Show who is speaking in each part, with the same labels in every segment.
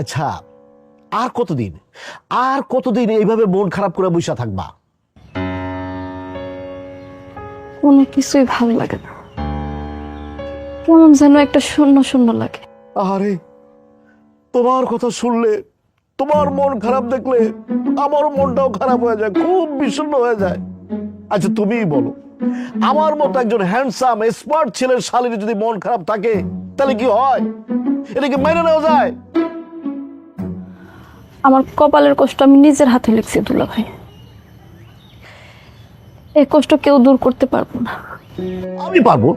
Speaker 1: আচ্ছা, আর কতদিন এইভাবে মন খারাপ করে বসে থাকবা?
Speaker 2: কোনো কিছুই ভালো লাগে না, কেমন যেন একটা শূন্য শূন্য লাগে।
Speaker 1: আরে তোমার কথা শুনলে, তোমার মন খারাপ দেখলে আমারও মনটাও খারাপ হয়ে যায়, খুব বিষণ্ণ হয়ে যায়। আচ্ছা তুমিই বলো, আমার মতো একজন হ্যান্ডসাম স্মার্ট ছেলের শালীর যদি মন খারাপ থাকে তাহলে কি হয়? এটা কি মেনে নেওয়া যায়?
Speaker 2: আমার কপালের কষ্ট আমি নিজের হাতে লিখছি দুলা ভাই, এই কষ্ট কেউ দূর করতে পারবো না।
Speaker 1: আমি পারবো,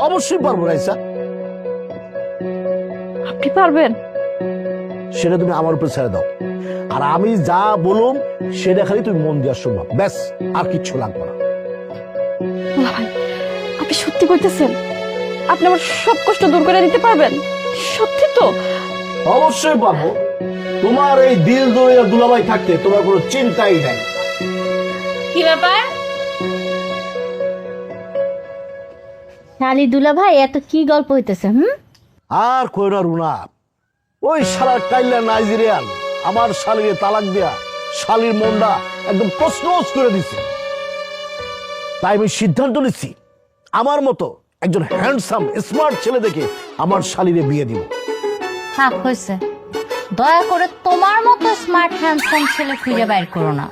Speaker 1: অবশ্যই পারবো রাইসা।
Speaker 2: আপনি পারবেন?
Speaker 1: সেটা তুমি আমার উপর ছেড়ে দাও, আর আমি যা বলুম সেটা খালি তুমি মন দিয়ে শুনবা, ব্যাস, আর কিচ্ছু লাগবে না।
Speaker 2: দুলা ভাই, আপনি সত্যি কইতেছেন? আপনি আমার সব কষ্ট দূর করে দিতে পারবেন? সত্যি তো?
Speaker 1: অবশ্যই পারবো। তোমার এই দিল দরিয়া দুলাভাই থাকতে তোমার কোনো চিন্তাই নাই।
Speaker 3: কি ব্যাপার? শালি দুলা ভাই, এত কি গল্প হইতেছে?
Speaker 1: আর কই না রুনা, ওই শালার কাইলা নাইজেরিয়ান আমার শালিরে তালাক দেয়া শালির মনটা একদম তছনছ করে দিছে। তাই আমি সিদ্ধান্ত নিচ্ছি, আমার মতো একজন হ্যান্ডসাম স্মার্ট ছেলে দেখে আমার শালিরে বিয়ে দিব।
Speaker 3: থাক হয়েছে, দয়া করে তোমার মতো স্মার্ট হ্যান্ডসাম ছেলে খুঁজে বের করো না।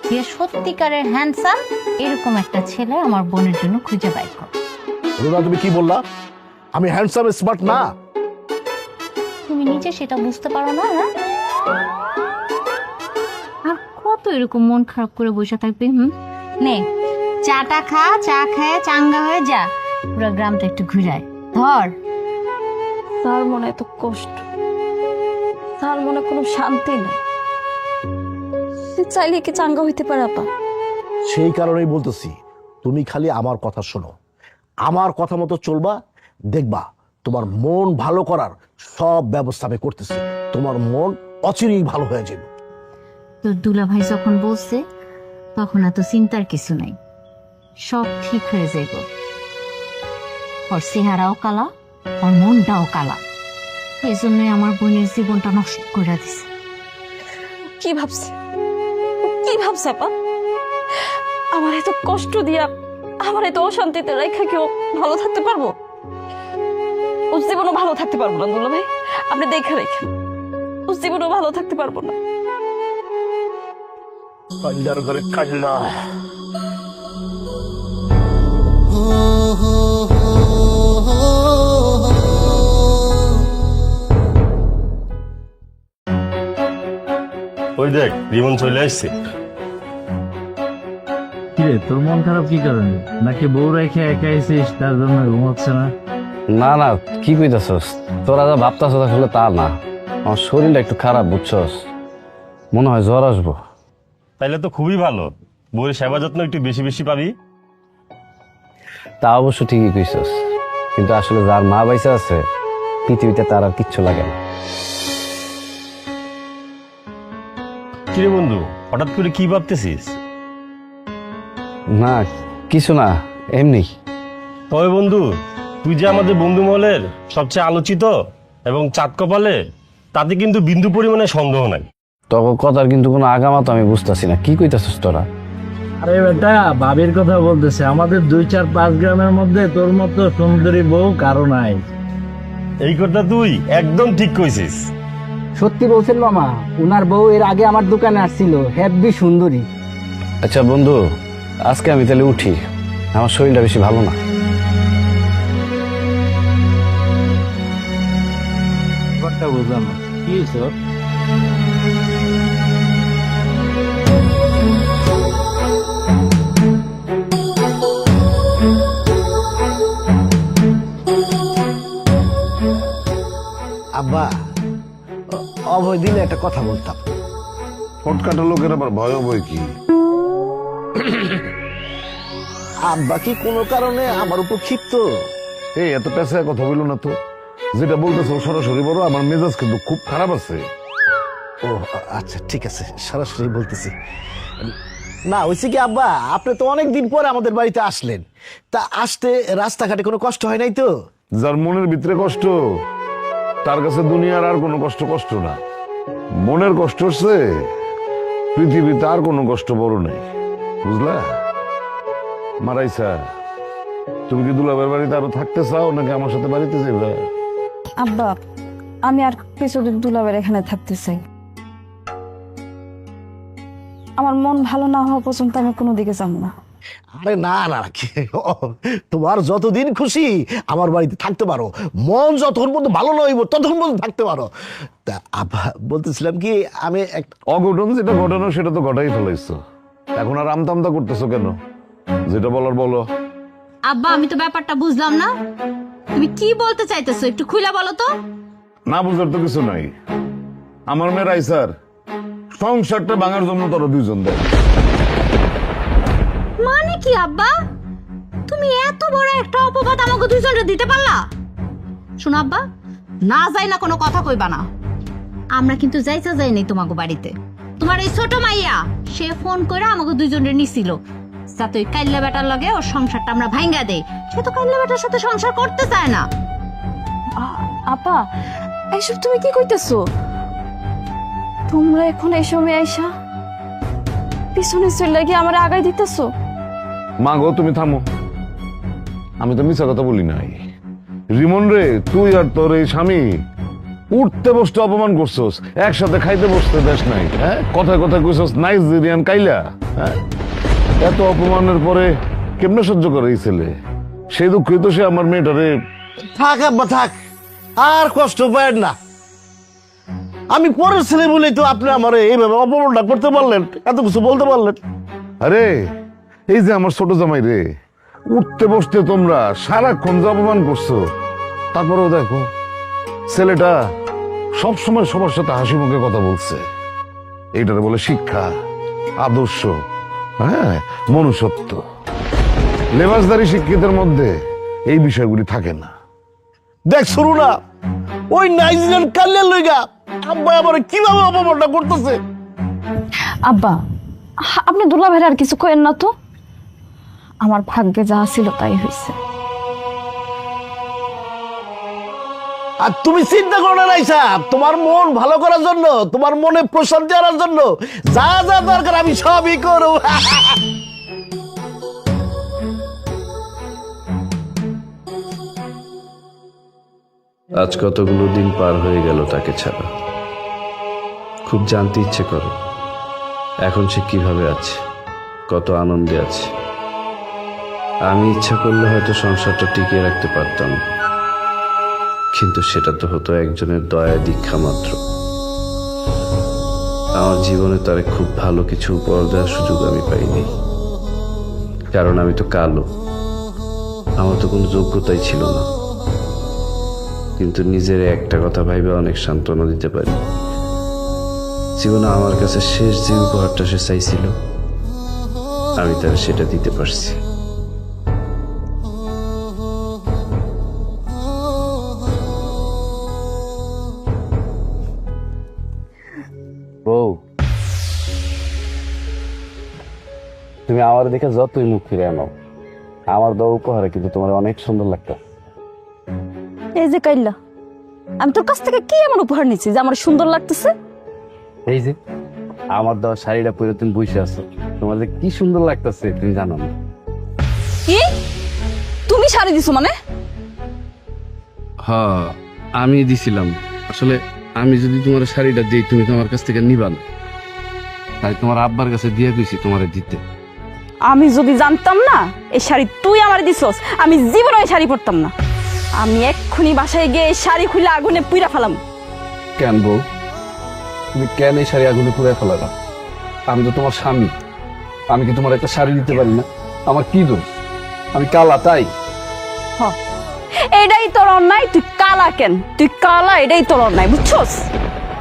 Speaker 3: যে সত্যিকারের হ্যান্ডসাম এরকম একটা ছেলে আমার বোনের জন্য খুঁজে বের করো।
Speaker 1: রুনা তুমি কি বললা? আমি হ্যান্ডসাম স্মার্ট না?
Speaker 3: তুমি নিজে সেটা বুঝতে পারো না? আর কত এরকম মন খারাপ করে বসে থাকবে? নে চাটা খা, চা খায় চাঙ্গা হয়ে যা, পুরো গ্রামটা একটু ঘুরায় ধর।
Speaker 2: তার মনে এত কষ্ট, তার মনে কোনো শান্তি নেই, সে চাইলে কি চাঙ্গা হইতে পারে? আপা,
Speaker 1: সেই কারণেই বলতেছি, তুমি খালি আমার কথা শোনো, আমার কথা মতো চলবা, দেখবা তোমার মন ভালো করার সব ব্যবস্থা আমি করতেছি, তোমার মন অচিরেই ভালো হয়ে যাবে।
Speaker 3: তোর দুলা ভাই যখন বলছে তখন এত চিন্তার কিছু নাই, সব ঠিক হয়ে যাইব। ওর চেহারাও কালা, ওর মনটাও কালা, এই জন্যই আমার বোনের জীবনটা নষ্ট করে দিছে।
Speaker 2: কি ভাবছে, কি ভাবছে আপা? আমার এত কষ্ট দিয়া, আমার এত অশান্তিতে রেখা কেউ ভালো থাকতে পারবো? ও জীবনও ভালো থাকতে পারবো না দুলা ভাই, আপনি দেখে রেখেন, ও জীবনও ভালো থাকতে পারবো না।
Speaker 1: কাল্লার ঘরে কাল্লা।
Speaker 4: ওই দেখ রিমন চলে আসছে।
Speaker 5: কিরে, তোর মন খারাপ কি কারণে? নাকি বউ রেখে একা এসেছিস তার জন্য ঘুমাচ্ছে না?
Speaker 6: না না, কি কইতাছস? তোরা যা ভাবতাছ আসলে তা না, আমার শরীরটা একটু খারাপ, বুঝছস? মনে হয় জ্বর আসবো।
Speaker 4: তাইলে তো খুবই ভালো, বউয়ের সেবা যত্ন একটু বেশি বেশি পাবি।
Speaker 6: তা অবশ্য ঠিকই কইছস, কিন্তু আসলে যার মা বাইসা আছে পৃথিবীতে তার আর কিচ্ছু লাগে না।
Speaker 4: কিরে বন্ধু, হঠাৎ করে কি ভাবতেছিস?
Speaker 6: না কিছু না, এমনি।
Speaker 4: তবে বন্ধু, তুই যে আমাদের বন্ধু মহলের সবচেয়ে আলোচিত এবং চাঁদ কপালে, তাতে কিন্তু বিন্দু পরিমাণে সন্দেহ নাই।
Speaker 6: তখন কথার কিন্তু কোনো আগামা তো আমি বুঝতেছি না, কি কইতাছস তোরা?
Speaker 5: আরে বেটা, ভাবির কথা বলতেছে। আমাদের 2-4-5 গ্রামের মধ্যে তোর মতো সুন্দরী বউ কারো নাই।
Speaker 4: এই কথা তুই একদম ঠিক কইছিস।
Speaker 7: সত্যি বলছেন মামা, উনার বউ এর আগে আমার দোকানে আসছিল, হেব্বি সুন্দরী।
Speaker 6: আচ্ছা বন্ধু, আজকে আমি তাহলে উঠি, আমার শরীরটা বেশি ভালো না।
Speaker 5: কথা বুঝলাম না, কি হয়েছে?
Speaker 1: আব্বা, অভয় দিলে একটা কথা বলতাম।
Speaker 8: ফটকাটা লোকের আবার ভয় বই কি?
Speaker 1: আব্বা কি কোনো কারণে আমার উপর ক্ষিপ্ত?
Speaker 8: এই এত পেশায় কথা বললো না তো, যেটা বলতেছো সরাসরি বড়, আমার মেজাজ কিন্তু খুব খারাপ আছে।
Speaker 1: ও আচ্ছা ঠিক আছে, সরাসরি বলতেছি। না হয়েছে কি আব্বা, আপনি তো অনেক দিন পরে আমাদের বাড়িতে আসলেন, তা আসতে রাস্তাঘাটে কোনো কষ্ট হয় নাই তো?
Speaker 8: যার মনের ভিতরে কষ্ট তার কাছে দুনিয়ার আর কোনো কষ্ট কষ্ট না, মনের কষ্ট হচ্ছে পৃথিবীতে আর কোনো কষ্ট বড় নেই, বুঝলা? মারাইসা, তুমি কি দুলাভাইয়ের বাড়িতে আরো থাকতে চাও নাকি আমার সাথে বাড়িতে যাবে?
Speaker 2: আব্বা, আমি আর কিছুদিন দুলাবের এখানে থাকতে চাই। আমার মন ভালো না হওয়া পর্যন্ত আমি কোনো দিকে যাবো না।
Speaker 1: আরে না না, তোমার যতদিন খুশি আমার বাড়িতে থাকতে পারো, মন যতক্ষণ পর্যন্ত ভালো না হইব ততক্ষণ পর্যন্ত থাকতে পারো। তা আব্বা বলতেছিলাম কি, আমি একটা
Speaker 8: অঘটন যেটা ঘটানো সেটা তো ঘটাই ফেলাইছো, এখন আর আমতামতা করতেছো কেন? যেটা বলার বলো।
Speaker 3: আব্বা আমি তো ব্যাপারটা বুঝলাম না, তুমি কি বলতে চাইতেছো একটু খুলে বলো তো।
Speaker 8: না বুঝার তো কিছু নাই, আমার মেয়ের আইসার সংসারটা ভাঙার জন্য তোরা দুইজন দেয়।
Speaker 3: মানে কি আব্বা, তুমি এত বড় একটা অপবাদ আমাকে দুইজনে দিতে পারলা? শোনো আব্বা, না যাই না কোনো কথা কইবা না। আমরা কিন্তু যাইতে যাইনি তোমাকে বাড়িতে। তোমার এই ছোট মাইয়া সে ফোন করে আমাকে দুইজনের নিছিল যাতে ওই কাইল্লা বেটার লগে ওর সংসারটা আমরা ভাঙ্গা দেই। সে তো কাইল্লা বেটার সাথে সংসার করতে চায় না।
Speaker 2: আপা, এইসব তুমি কি কইতেছো? তোমরা এখন এই সময় আইসা পিছনে চলে গিয়ে আমার আগাই দিতেছো।
Speaker 8: মা গো, তুমি থামো, আমি তো মিছা কথা বলি নাই। রিমন রে, তুই আর তোর এই স্বামী উঠতে বসতে অপমান করছস, একসাথে খাইতে বসতে দেশ নাই। হ্যাঁ, কথায় কথায় কইছস নাইজেরিয়ান কাইলা। হ্যাঁ, এত অপমানের পরে কেমনে সহ্য করে এই ছেলে? সেই দুঃখিত সে আমার মেয়েটারে।
Speaker 1: থাক আব্বা থাক, আর কষ্ট পায় না। আমি পরের ছেলে বলেই তো আপনি আমার এইভাবে অপমানটা করতে পারলেন, এত কিছু বলতে পারলেন।
Speaker 8: আরে এই যে আমার ছোট জামাই রে, উঠতে বসতে তোমরা সারাক্ষণ যে অপমান করছো, তারপরেও দেখো ছেলেটা সবসময় সবার সাথে হাসি মুখে কথা বলছে। এইটারে বলে শিক্ষা, আদর্শ, হ্যাঁ, মনুষ্যত্ব। লেবাসদারি শিক্ষিতের মধ্যে এই বিষয়গুলি থাকে না।
Speaker 1: দেখ শুরু না, ওই নাইজেরিয়ান কাল্যাণ লইগা আব্বা আমার কিভাবে অপমানটা করতেছে।
Speaker 2: আব্বা, আপনি দুলাভাইয়ের আর কিছু কইেন না তো। আমার ভাগ্যে যা ছিল তাই হয়েছে।
Speaker 1: আর তুমি চিন্তা করো না রাইসা, তোমার মন ভালো করার জন্য, তোমার মনে প্রশান্তি আনার জন্য যা যা দরকার আমি সবই করব।
Speaker 6: আজ কতগুলো দিন পার হয়ে গেল তাকে ছাড়া। খুব জানতে ইচ্ছে করে এখন সে কিভাবে আছে, কত আনন্দে আছে। আমি ইচ্ছা করলে হয়তো সংসারটা টিকিয়ে রাখতে পারতাম, কিন্তু সেটা তো হতো একজনের দয়া দীক্ষা মাত্র। আমার জীবনে তার খুব ভালো কিছু উপহার দেওয়ার সুযোগ আমি পাইনি, কারণ আমি তো কালো, আমার তো কোনো যোগ্যতাই ছিল না। কিন্তু নিজের একটা কথা ভাইবে অনেক সান্ত্বনা দিতে পারি। জীবনে আমার কাছে শেষ যে উপহারটা সে চাইছিল, আমি তার সেটা দিতে পারছি। বউ, তুমি আমার দেখে যতই মুখ ফিরে আনো, আমার দেওয়া উপহারে কিন্তু তোমার অনেক সুন্দর লাগতো।
Speaker 2: এই যে কাইল্লা, আমি তোর কাছ থেকে কি এমন উপহার নিচ্ছি যে আমার সুন্দর লাগতেছে?
Speaker 6: এই যে আমার দেওয়া শাড়িটা পরে তুমি বসে আছো, তোমার যে কি সুন্দর লাগতেছে তুমি জানো না?
Speaker 2: কি তুমি শাড়ি দিছো মানে?
Speaker 6: হ্যাঁ, আমি দিছিলাম। আসলে আমি যদি তোমার শাড়িটা দিই তুমি তোমার কাছ থেকে নিবা না, তাই তোমার আব্বার কাছে দিয়ে গেছি তোমার দিতে।
Speaker 2: আমি যদি জানতাম না এই শাড়ি তুই আমার দিছস, আমি জীবনে এই শাড়ি পরতাম না। আমি এক্ষুনি বাসায় গিয়ে এই শাড়ি খুলে আগুনে পুড়া ফেলাম।
Speaker 6: কেন বউ, তুমি কেন এই শাড়ি আগুনে পুড়ে ফেলালা? আমি তো তোমার স্বামী, আমি কি তোমার একটা শাড়ি দিতে পারি না? আমার কি দোষ? আমি কালা তাই?
Speaker 2: এটাই তোর অন্যায়। তুই কালা কেন? তুই কালা, এটাই তোর অন্যায়, বুঝছস?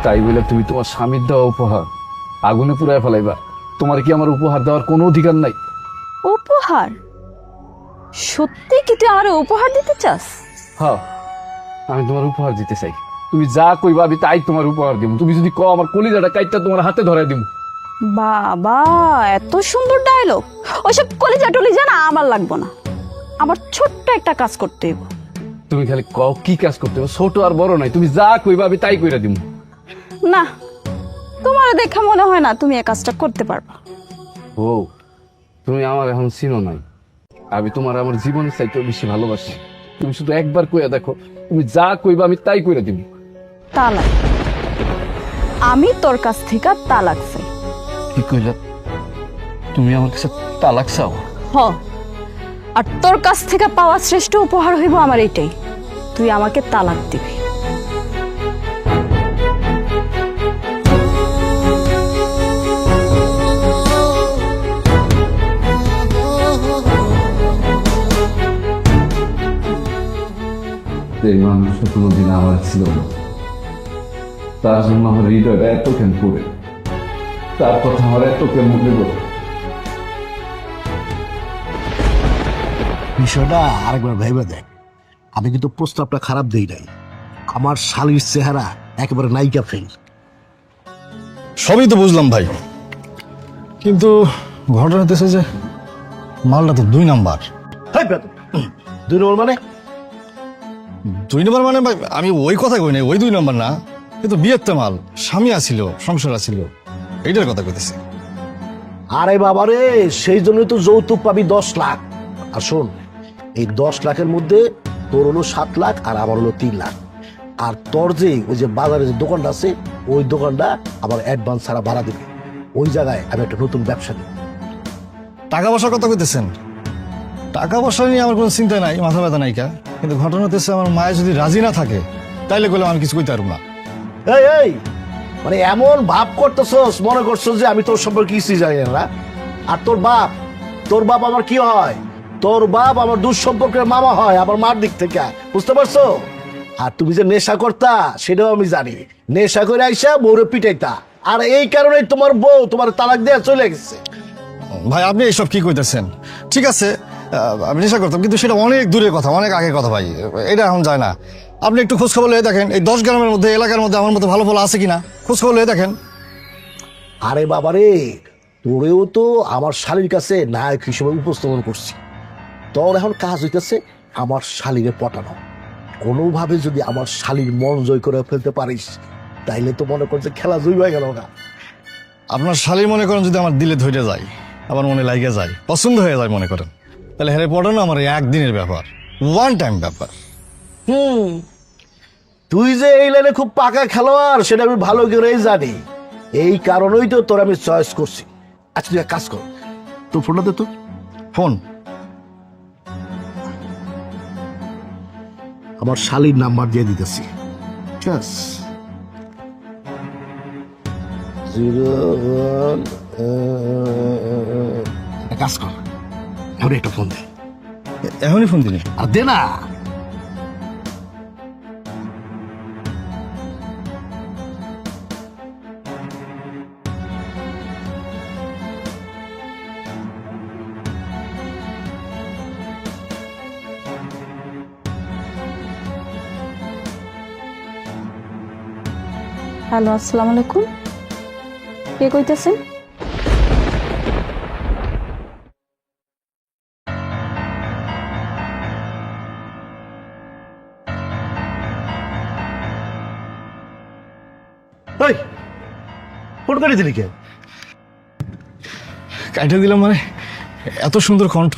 Speaker 6: তাই বলে তুমি তোমার স্বামীর দেওয়া উপহার আগুনে পুড়ায় ফেলাইবা? তোমার কি আমার উপহার দেওয়ার কোনো অধিকার নাই?
Speaker 2: উপহার? সত্যি কি তুই আমার উপহার দিতে চাস?
Speaker 6: হ্যাঁ, আমি তোমার উপহার দিতে চাই। তুমি যা কইবা আমি তাই তোমার উপহার দিব। তুমি যদি কও আমার কলিজাটা কাইটটা তোমার হাতে ধরাই দিব।
Speaker 2: বাবা, এত সুন্দর ডায়লগ! ওইসব কলিজা টলিজা না আমার লাগবো না। আমার ছোট্ট একটা কাজ করতে হইব।
Speaker 6: তুমি খালি কও কি কাজ করতে হবে, ছোট আর বড় নাই, তুমি যা কইবা আমি তাই কইরা দিব।
Speaker 2: না, তোমার দেখা মনে হয় না তুমি এই কাজটা করতে পারবা।
Speaker 6: ও তুমি আমার এখন চিনো নাই, আমি তোমার আমার জীবনের চাইতেও বেশি ভালোবাসি। তুমি শুধু একবার কইয়া দেখো, তুমি যা কইবা আমি তাই কইরা দিব।
Speaker 2: তালাক? আমি তোর কাছ থেকে তালাক চাই।
Speaker 6: কি কইলা? তুমি আমার কাছে তালাক চাও?
Speaker 2: হ, আর তোর কাছ থেকে পাওয়া শ্রেষ্ঠ উপহার হইব আমার এটাই, তুই আমাকে তালাক দিবি।
Speaker 6: এই মানুষটা কোনোদিন আমার ছিল না, তার জন্য আমার হৃদয়টা এত কেন পড়ে, তার কথা আমার এত কেন মনে পড়ে।
Speaker 1: বিষয়টা আরেকবার ভেবে দেখ, আমি কিন্তু প্রস্তাবটা খারাপ দেই নাই। আমার শালির চেহারা একেবারে নায়িকা ফেল।
Speaker 9: সবই তো বুঝলাম ভাই, কিন্তু ঘটনা হতেছে যে মালটা তো 2 নাম্বার।
Speaker 1: দুই নম্বর মানে?
Speaker 9: 2 নাম্বার মানে ভাই আমি ওই কথা কই নাই, ওই 2 নাম্বার না, কিন্তু বিয়ের তো মাল, স্বামী আছিল, সংসার আছিল, এইটার কথা কইতেছি।
Speaker 1: আরে বাবারে, সেই জন্যই তো যৌতুক পাবি 10 লাখ। আর শোন, এই 10 লাখের মধ্যে তোর হলো 7 লাখ আর আমার হলো 3 লাখ। আর তোর যে ওই যে বাজারে যে দোকানটা আছে, ওই দোকানটা আবার অ্যাডভান্স ছাড়া ভাড়া দিবি। ওই জায়গায় আমি একটা নতুন ব্যবসা দিই।
Speaker 9: টাকা পয়সার কথা কইতেছেন? টাকা পয়সা নিয়ে আমার কোনো চিন্তা নাই, মাথা ব্যথা নাই কা, কিন্তু ঘটনা হতেছে আমার মায়ে যদি রাজি না থাকে তাইলে কইলে আমি কিছু কইতে পারবো না।
Speaker 1: এই এই মানে এমন ভাব করতেছস, মনে করছস যে আমি তোর সম্পর্কে কিছুই জানি না। আর তোর বাপ আমার কি হয়? তোর বাপ আমার দূর সম্পর্কের মামা হয়, আমার মার দিক থেকে, বুঝতে পারছো? আর তুমি যে নেশা করতা সেটাও আমি জানি। নেশা করে আইসা বউরে পিটাইতা, আর এই কারণেই তোমার বউ তোমার তালাক দেয়া চলে গেছে।
Speaker 9: ভাই আপনি এইসব কি কইতেছেন? ঠিক আছে, আমি নেশা করতাম, কিন্তু সেটা অনেক দূরের কথা, অনেক আগের কথা ভাই, এটা এখন যায় না। আপনি একটু খোঁজখবর লয়ে দেখেন, এই 10 গ্রামের মধ্যে, এলাকার মধ্যে আমার মতো ভালো ভালো আছে কিনা খোঁজখবর লয়ে দেখেন।
Speaker 1: আরে বাবারে, তোরেও তো আমার শালীর কাছে নায়ক হিসেবে উপস্থাপন করছি। তোর এখন কাজ হইতেছে আমার শালীরে পটানো। কোনোভাবে যদি আমার শালীর মন জয় করে ফেলতে পারিস, তাইলে তো মনে করছে খেলা জয় হয়ে গেল না।
Speaker 9: আপনার শালীর মনে করেন যদি আমার দিলে ধরে যায়, আমার মনে লাগে যায়, পছন্দ হয়ে যায় মনে করেন, তাহলে হেরে পড়ানো আমার একদিনের ব্যাপার, 1 টাইম ব্যাপার।
Speaker 1: তুই যে এই লাইনে খুব পাকা খেলোয়াড় সেটা আমি ভালো করেই জানি। এই কারণেই তো তোর আমি চয়েস করছি। আচ্ছা তুই এক কাজ কর, তোর ফোনটা দে তো।
Speaker 9: ফোন?
Speaker 1: আমার শালীর নাম্বার দিয়ে দিতেছি। ঠিক আছে, 01 এক কাজ কর, এখন একটা ফোন দে।
Speaker 9: এখনই ফোন দিন।
Speaker 1: আর দে না।
Speaker 2: হ্যালো, আসসালামু আলাইকুম। কে কইতেছেন?
Speaker 1: এই ফোন করে দিলি কে?
Speaker 9: কাইটা দিলাম মানে, এত সুন্দর কণ্ঠ,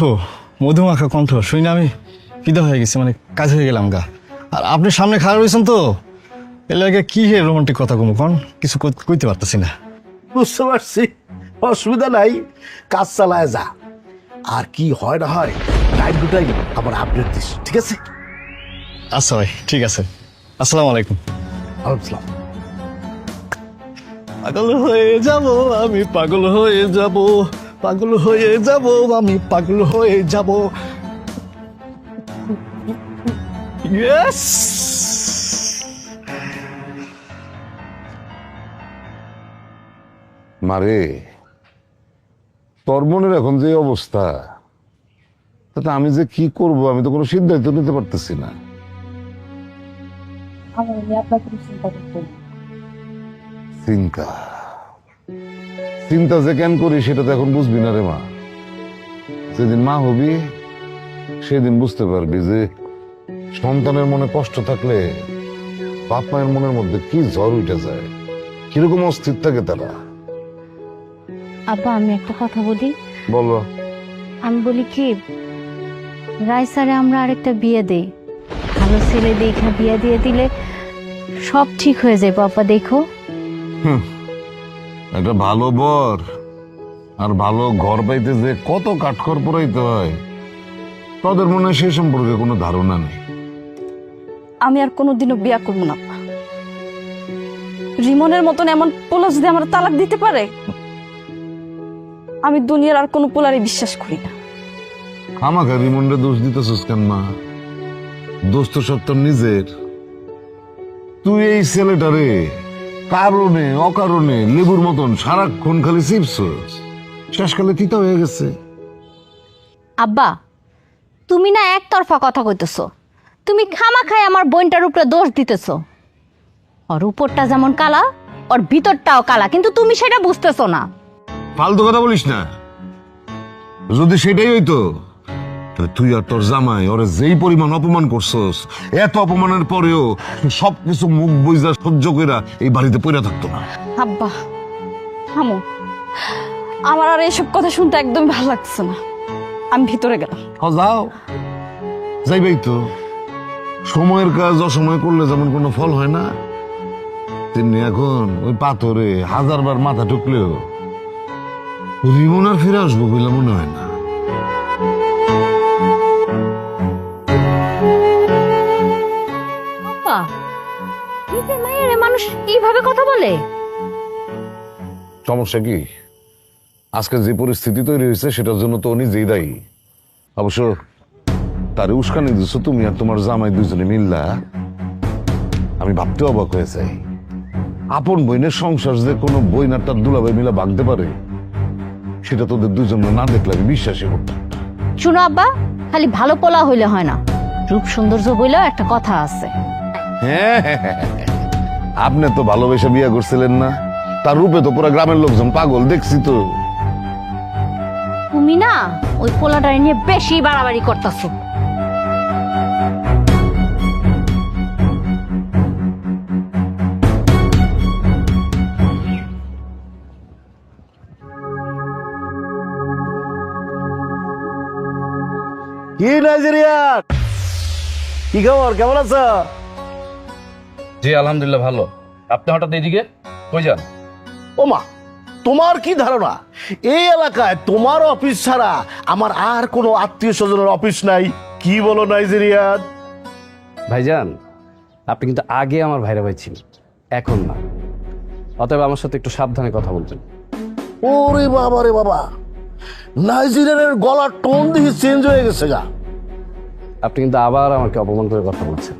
Speaker 9: মধুমাখা কণ্ঠ শুনে আমি ফিদা হয়ে গেছি, মানে কাজ হয়ে গেলাম গা। আর আপনি সামনে খারাপ হয়েছেন তো, এর লাগে কি হে রোমান্টিক কথা কমু কন, কিছু কইতে পারতেছি না।
Speaker 1: বুঝতে পারছি, অসুবিধা নাই, কাজ চালায় যা। আর কি হয় না হয় টাইম টু টাইম আমার আপডেট দিস, ঠিক আছে?
Speaker 9: আচ্ছা ভাই, ঠিক আছে। আসসালামু আলাইকুম।
Speaker 1: আসসালাম।
Speaker 9: পাগল হয়ে যাব আমি, পাগল হয়ে যাব, পাগল হয়ে যাব আমি, পাগল হয়ে যাব। ইয়েস।
Speaker 8: মারে, তোর মনের এখন যে অবস্থা, তাতে আমি যে কি করব আমি তো কোনো সিদ্ধান্ত নিতে পারতেছি না। চিন্তা চিন্তা যে কেন করি সেটা তো এখন বুঝবি না রে মা। যেদিন মা হবি সেদিন বুঝতে পারবি যে সন্তানের মনে কষ্ট থাকলে বাপ মায়ের মনের মধ্যে কি ঝড় উঠে যায়, কিরকম অস্থির থাকে তারা।
Speaker 3: আব্বা আমি একটা কথা বলি।
Speaker 8: বলো।
Speaker 3: আমি বলি কি, রাইসারে আমরা আরেকটা বিয়ে দেই, ভালো ছেলে দেখা বিয়ে দিয়ে দিলে সব ঠিক হয়ে যায়। বাবা দেখো,
Speaker 8: একটা ভালো বর আর ভালো ঘর পাইতে যে কত কাঠখড় পোড়াইতে হয়, তাদের মনে হয় সে সম্পর্কে কোনো ধারণা নেই।
Speaker 2: আমি আর কোনোদিনও বিয়া করবো না। রিমনের মতন এমন পোলা যদি আমার তালাক দিতে পারে, আমি দুনিয়ার আর কোনো পোলারে বিশ্বাস করি না।
Speaker 8: আমাকে রিমন্ডে দোষ দিতেছিস কেন মা? দোষ তো সব তোর নিজের। তুই এই ছেলেটারে কারণে অকারণে লেবুর মতন সারাক্ষণ খালি চিপছস, শেষকালে তিতা হয়ে গেছে।
Speaker 3: আব্বা তুমি না একতরফা কথা কইতেছো। তুমি খামাখাই আমার বোনটার উপরে দোষ দিতেছো। ওর উপরটা যেমন কালা, ওর ভিতরটাও কালা, কিন্তু তুমি সেটা বুঝতেছো না।
Speaker 8: ফালতু কথা বলিস না। যদি সেটাই হইতো, তাহলে তুই আর তোর জামাই ওরে যেই পরিমাণ অপমান করছস, এত অপমানের পরেও সবকিছু মুখ বুঝা সহ্য কইরা এই বাড়িতে পড়ে থাকতো না।
Speaker 2: আব্বা থামো, আমার আর এইসব কথা শুনতে একদম ভালো লাগছে না। আমি ভিতরে গেলাম।
Speaker 8: যাও, যাইবেই তো। সময়ের কাজ অসময় করলে যেমন কোনো ফল হয় না, তেমনি এখন ওই পাথরে 1000 বার মাথা ঠুকলেও রিমন আর ফিরে আসবো বলে মনে হয় না।
Speaker 3: আব্বা নিজের মায়ের মানুষ কিভাবে কথা বলে?
Speaker 8: সমস্যা কি? আজকে যে পরিস্থিতি তৈরি হয়েছে সেটার জন্য তো ও নিজেই দায়ী। অবশ্য তারে উস্কানি দিচ্ছ তুমি আর তোমার জামাই দুজনে মিল্লা। আমি ভাবতে অবাক হয়ে যাই, আপন বইনের সংসার যে কোনো বইন আর তার দুলাভাই মিলা ভাঙতে পারে, সেটা তোদের দুজন না দেখলে আমি বিশ্বাসই করতাম না।
Speaker 3: শুনো আব্বা, খালি ভালো পোলা হইলে হয় না, রূপ সৌন্দর্য বইলেও একটা কথা আছে।
Speaker 8: হ্যাঁ, আপনি তো ভালোবেসে বিয়ে করছিলেন না? তার রূপে তো পুরো গ্রামের লোকজন পাগল, দেখছি তো।
Speaker 3: তুমি না ওই পোলাটা নিয়ে বেশি বাড়াবাড়ি করতেছো।
Speaker 1: কি নাইজেরিয়ান, কি খবর, কেমন আছো?
Speaker 6: জি আলহামদুলিল্লাহ ভালো। আপনি হঠাৎ এইদিকে কই যান?
Speaker 1: ওমা, তোমার কি ধারণা এই এলাকায় তোমার অফিস ছাড়া আমার আর কোনো আত্মীয় স্বজনের অফিস নাই? কি বলো নাইজেরিয়ান?
Speaker 6: ভাইজান, আপনি কিন্তু আগে আমার ভাইরা ভাই ছিলেন, এখন না। অতএব আমার সাথে একটু সাবধানে কথা বলবেন।
Speaker 1: ওরে বাবা রে বাবা, নাইজেরিয়ানের গলার টোন দেখি চেঞ্জ হয়ে গেছে গা।
Speaker 6: আপনি কিন্তু আবার আমাকে অপমান করে কথা বলছেন।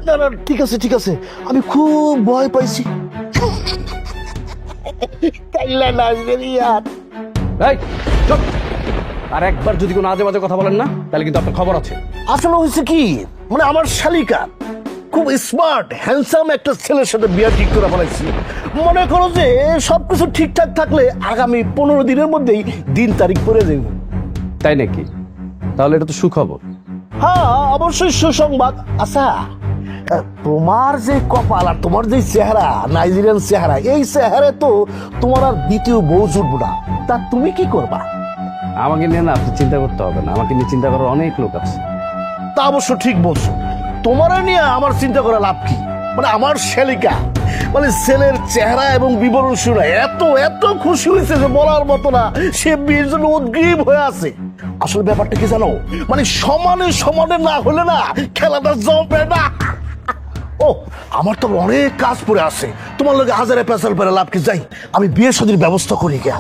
Speaker 1: না না, ঠিক আছে ঠিক আছে, আমি খুব ভয় পাইছি। কাইলা নাইজেরিয়ান।
Speaker 6: এই চুপ! আর একবার যদি কোনো আজে বাজে কথা বলেন না, তাহলে কিন্তু আপনার খবর আছে।
Speaker 1: আসলে হয়েছে কি, মানে আমার শালিকা খুব স্মার্ট হ্যান্ডসাম একটা ছেলের সাথে বিয়ে ঠিক করে ফেলাইছি। মনে করো যে সবকিছু ঠিকঠাক থাকলে আগামী 15 দিনের মধ্যেই দিন তারিখ পড়ে যাইব।
Speaker 6: তাই নাকি? তাহলে এটা তো সুখবর।
Speaker 1: হ্যাঁ, অবশ্যই সুসংবাদ। আচ্ছা, তোমার যে কপাল আর তোমার যে চেহারা, নাইজেরিয়ান চেহারা, এই চেহারা তো তোমার আর দ্বিতীয় বউ জুটবো না। তা তুমি কি করবা?
Speaker 6: আমাকে নিয়ে না আপনি চিন্তা করতে হবে না, আমাকে নিয়ে চিন্তা করার অনেক লোক আছে।
Speaker 1: তা অবশ্য ঠিক বলছো। তোমার নিয়ে আমার চিন্তা করে লাভ কি? মানে আমার শালিকা, মানে ছেলের চেহারা এবং বিবরণ শুনে এত এত খুশি হয়েছে যে বলার মতো না। সে বিয়ের জন্য উদ্গ্রীব হয়ে আছে। আসলে ব্যাপারটা কি জানো, মানে সমানে সমানে না হলে না খেলাটা জমবে না। ও, আমার তো অনেক কাজ পড়ে আছে। তোমার লগে হাজারে পেশাল পেরে লাভ কি? যাই, আমি বিয়ের শাদীর ব্যবস্থা করি গিয়া।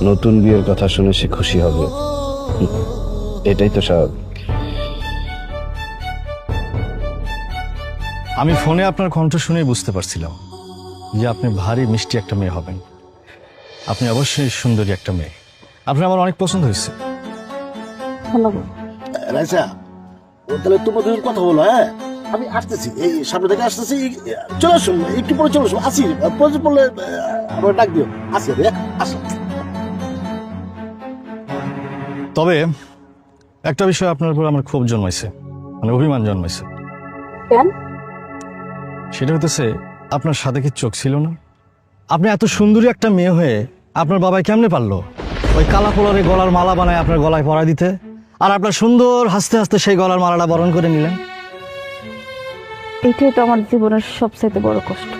Speaker 6: নতুন বিয়ের কথা শুনে সে খুশি হবে, এটাই তো স্বাভাবিক।
Speaker 9: আমি ফোনে আপনার কণ্ঠ শুনেই বুঝতে পারছিলাম যে আপনি ভারী মিষ্টি একটা মেয়ে হবেন। আপনি অবশ্যই সুন্দরী একটা মেয়ে। আপনি আমার অনেক পছন্দ হয়েছে।
Speaker 1: রাইসা, ও তাহলে তোমরা দুজন কথা বলো। হ্যাঁ, আমি আসতেছি, এই সামনে থেকে আসতেছি। চলে আসুন, একটু পরে চলে আসুন। আসি, প্রয়োজন পড়লে আমার ডাক দিও। আসি, আসো।
Speaker 9: তবে একটা বিষয় আপনার উপর আমার ক্ষোভ জন্মাইছে, মানে অভিমান জন্মাইছে।
Speaker 2: কেন?
Speaker 9: সেটা হতেছে আপনার সাথে কি চোখ ছিল না? আপনি এত সুন্দরী একটা মেয়ে হয়ে আপনার বাবাই কেমনে পারলো ওই কালা পোলারে গলার মালা বানায় আপনার গলায় পরায় দিতে, আর আপনার সুন্দর হাসতে হাসতে সেই গলার মালাটা বরণ করে নিলেন?
Speaker 2: এটাই তো আমার জীবনের সবচেয়ে বড় কষ্ট।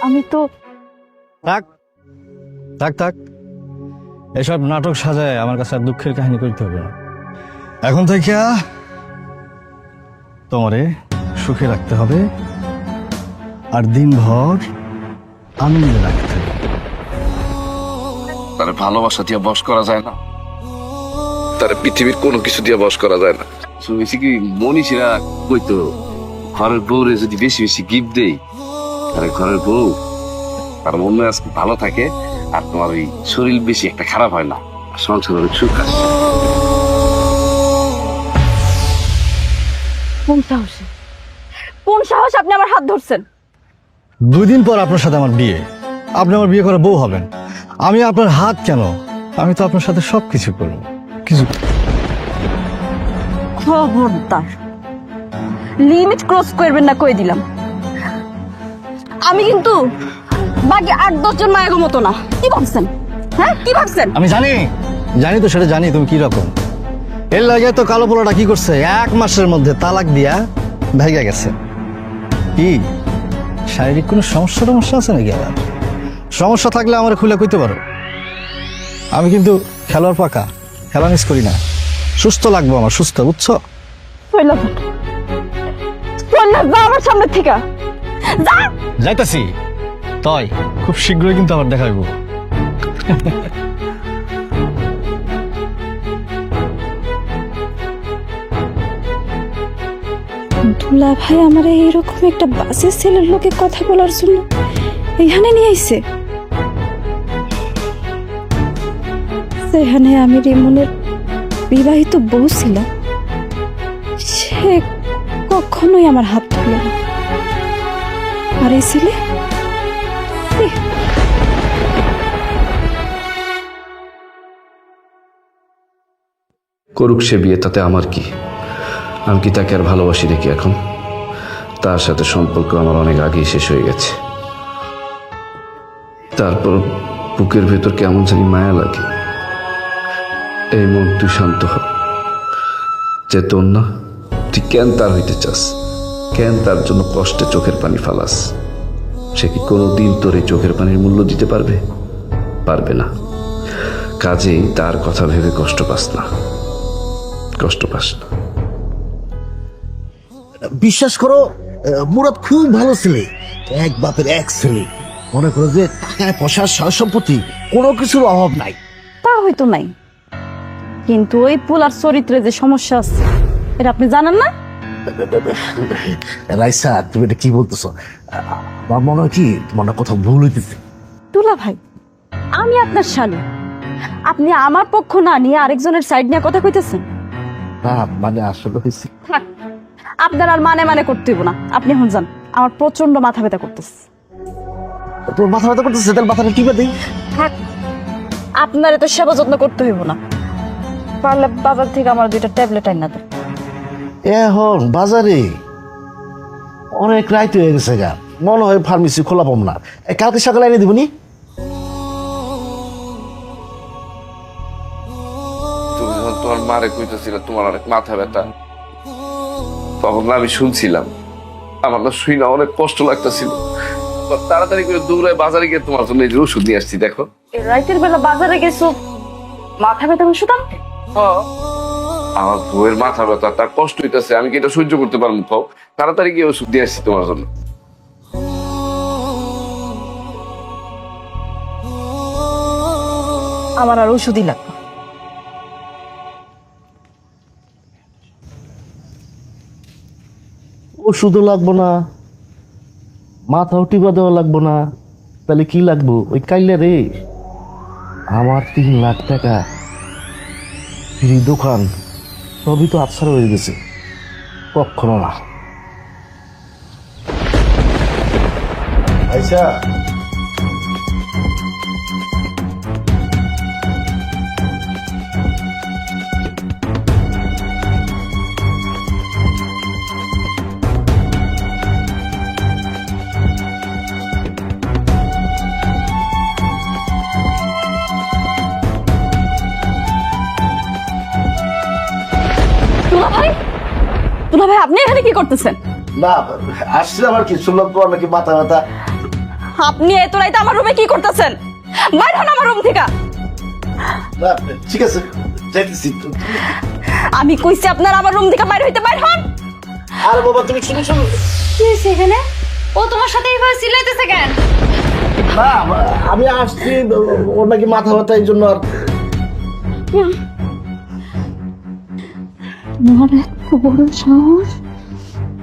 Speaker 2: আমি তো
Speaker 9: থাক থাক থাক, এসব নাটক সাজায় আমার কাছে আর দুঃখের কাহিনী করতে হবে না। এখন থেকে তোমারে সুখে রাখতে হবে আর দিনভর আনন্দে রাখতে হবে।
Speaker 6: তারে ভালোবাসা দিয়ে বশ করা যায় না, তারে পৃথিবীর কোনো কিছু দিয়ে বশ করা যায় না। শুনেছি কি মনীষীরা কইতো ঘরের বউরে যদি বেশি বেশি গিফট দেই, তাহলে ঘরের বউ তার মন মেজাজ ভালো থাকে, আর তোমার ওই শরীর বেশি একটা খারাপ হয় না, সংসার অনেক সুখ আসে।
Speaker 2: কোন সাহসে, কোন সাহস আপনি আমার হাত ধরছেন?
Speaker 9: 2 দিন পর আপনার সাথে আমার বিয়ে, আপনি আমার বিয়ে করে বউ হবেন। আমি আপনার হাত কেন, আমি তো আপনার সাথে সবকিছু করবো। কিছু
Speaker 2: খবরদার, লিমিট ক্রস করবেন না, কই দিলাম। আমি কিন্তু বাকি 8-10 জন মায়ের মতো না। কি ভাবছেন? হ্যাঁ, কি ভাবছেন?
Speaker 9: আমি জানি তো, সেটা জানি তুমি কি রকম। এর লাগে তো কালো পোলাটা কি করছে, 1 মাসের মধ্যে তালাক দিয়া ভেগে গেছে। কি শারীরিক কোনো সমস্যা আছে নাকি? আবার সমস্যা থাকলে আমার খুলে কইতে পারো। আমি কিন্তু খেলোয়াড় পাকা, খেলা মিস করি না। সুস্থ লাগবো আমার, সুস্থ, বুঝছো?
Speaker 2: চইলা যান, চইলা যা আমার সামনে থেকে, যা।
Speaker 9: যাইতাছি তাই, খুব শীঘ্রই কিন্তু আবার দেখা হইব।
Speaker 2: দুলা ভাই আমার এইরকম একটা বাসে ছেলের লোকে কথা বলার জন্য এখানে নিয়ে আইছে, সেখানে আমি রিমনের বিবাহিত বউ ছিলাম। সে কখনোই আমার হাত ধরল না। আর এই ছেলে,
Speaker 6: করুক সে বিয়ে, তাতে আমার কি? আমি কি তাকে আর ভালোবাসি নাকি এখন? তার সাথে সম্পর্ক আমার অনেক আগেই শেষ হয়ে গেছে। তারপর বুকের ভেতর কেমন জানি মায়া লাগে। এই মন, তুই শান্ত হ। যে তোর না, তুই কেন তার হইতে চাস? কেন তার জন্য কষ্টে চোখের পানি ফালাস? সে কি কোনোদিন তোর এই চোখের পানির মূল্য দিতে পারবে? পারবে না। কাজেই তার কথা ভেবে কষ্ট পাস না।
Speaker 1: বিশ্বাস করো, মুরাদ খুব ভালো ছেলে, এক বাপের এক ছেলে। মনে করো যে টাকায় পয়সার সয় সম্পত্তি কোনো কিছুর অভাব নাই।
Speaker 2: তা হয়তো নাই, কিন্তু ওই পোলার চরিত্রে যে সমস্যা আছে এটা আপনি জানেন না?
Speaker 1: রাইসা, তুমি এটা কি বলতেছো? আমার মনে হয় কি তোমার না কোথাও ভুল হইতেছে।
Speaker 2: দুলা ভাই, আমি আপনার শালী, আপনি আমার পক্ষ না নিয়ে আরেকজনের সাইড নিয়ে কথা কইতেছেন।
Speaker 1: না মানে আসলে হয়েছে,
Speaker 2: থাক, আপনার আর মানে করতে হইব না। আপনি এখন যান, আমার প্রচন্ড মাথা ব্যথা করতেছে।
Speaker 1: তোর মাথা ব্যথা করতেছে, তাহলে মাথাটা টিপে দিই।
Speaker 2: থাক, আপনার এত সেবা যত্ন করতে হইব না। পারলে বাজার থেকে আমার 2টা ট্যাবলেট আইনা দেন।
Speaker 1: এখন বাজারে অনেক রাইত হয়ে গেছে গা, মনে হয় ফার্মেসি খোলা পাবো না। কালকে সকালে এনে দিবনি?
Speaker 6: তুমি যখন তোমার মারে কইতেছিল তোমার অনেক মাথা ব্যথা, তখন আমি শুনছিলাম, আমার না শুই না অনেক কষ্ট লাগতেছিল। তাড়াতাড়ি করে দৌড়ায় বাজারে গিয়ে তোমার জন্য এই যে ওষুধ নিয়ে আসছি। দেখো,
Speaker 2: রাইতের বেলা বাজারে গেছো মাথা ব্যথা ওষুধ আনতে?
Speaker 6: আমার বউয়ের মাথা ব্যথা, তার কষ্ট হইতেছে, আমি কি এটা সহ্য করতে পারবো? খাও, তাড়াতাড়ি গিয়ে ওষুধ দিয়ে আসছি তোমার জন্য।
Speaker 2: আমার আর ওষুধই লাগবে।
Speaker 1: ওষুধও লাগবো না, মাথাও টিপা দেওয়া লাগবো না, তাহলে কি লাগবো? ওই কাইলে রে আমার 3 লাখ টাকা ফ্রি দোকান সবই তো আফসার হয়ে গেছে। কখনো না। আচ্ছা,
Speaker 2: দুলা ভাই আপনি এখানে কি করতেছেন?
Speaker 1: না আসছে আমার কি শুনলাম তো নাকি মাথা ব্যথা।
Speaker 2: আপনি এত রাইতে আমার রুমে কি করতেছেন? বাইর হন আমার রুম থেকে।
Speaker 1: না ঠিক আছে যাইতেছি।
Speaker 2: আমি কইছি আপনার আমার রুম থেকে বাইর হইতে, বাইর হন।
Speaker 1: আরে বাবা তুমি শুনো শুনো।
Speaker 3: কি হয়েছে এখানে? ও তোমার সাথে এইভাবে চিল্লাইতেছে কেন?
Speaker 1: না আমি আসছি, ওর নাকি মাথা ব্যথা, এই জন্য আর।
Speaker 2: তোমার এত বড় সাহস,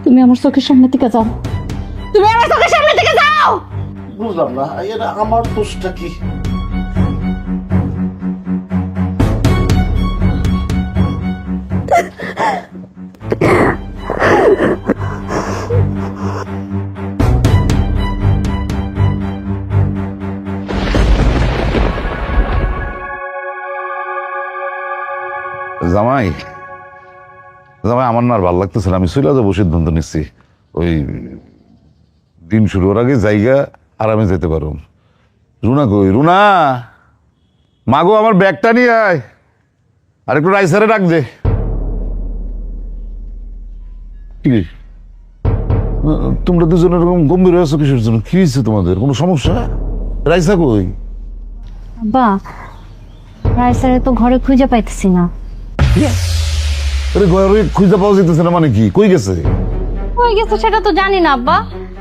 Speaker 2: তুমি আমার চোখের সামনে থেকে যাও, তুমি আমার চোখের সামনে থেকে যাও।
Speaker 1: বুঝলাম না এটা আমার দোষটা কি?
Speaker 8: জামাই জামাই আমার না আর ভালো লাগতেছে না, আমি চলে যাবো সিদ্ধান্ত নিচ্ছি। ওই দিন শুরুর আগে জায়গা আরামে যেতে পারো। রুনা কই? রুনা মাগো আমার ব্যাগটা নিয়ে আয়, আর একটু রাইসারে ডাক দে। কি তোমরা দুজন এরকম গম্ভীর হয়ে আছো কিসের জন্য? কি হয়েছে তোমাদের? কোনো সমস্যা? রাইসা কই?
Speaker 3: আব্বা, রাইসারে তো ঘরে খুঁজে পাইতেছি না।
Speaker 8: আরে ঘরে খুঁজে পাওয়া যেতেছে না মানে কি? কই গেছে?
Speaker 3: কই গেছে সেটা তো জানি না আব্বা,